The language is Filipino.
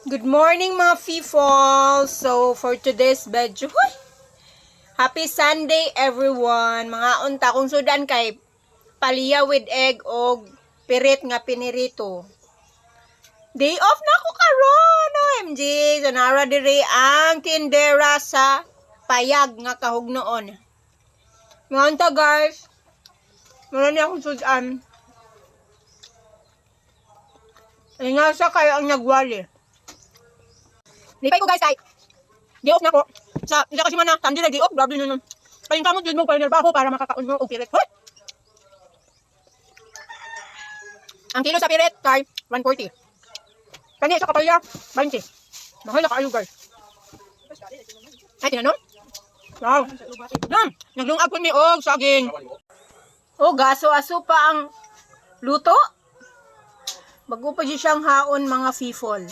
Good morning mga people! So, for today's video, happy Sunday everyone! Mga unta kung sudan kay palya with egg o pirit nga pinirito. Day off na ako karon, OMG! So, nara diri ang tindera sa payag nga kahugnoon. Mga unta guys, marami akong sudan. Ay nga sa kayo ang nagwali. Lipay ko guys ay di off na ko. Sa hindi kasi man na tandi na di off, grabe nun. Kayong kamot yun mo para nirbaho para makakaon mo og piret. Hoy! Ang kilo sa piret kay 140. Kani sa kapalya 20. Mahal na kaayo guys. Ay tinanon? Wow. Naglungag ko mi og saging. Oh, gaso-aso pa ang luto. Bago pa siyang haon mga people.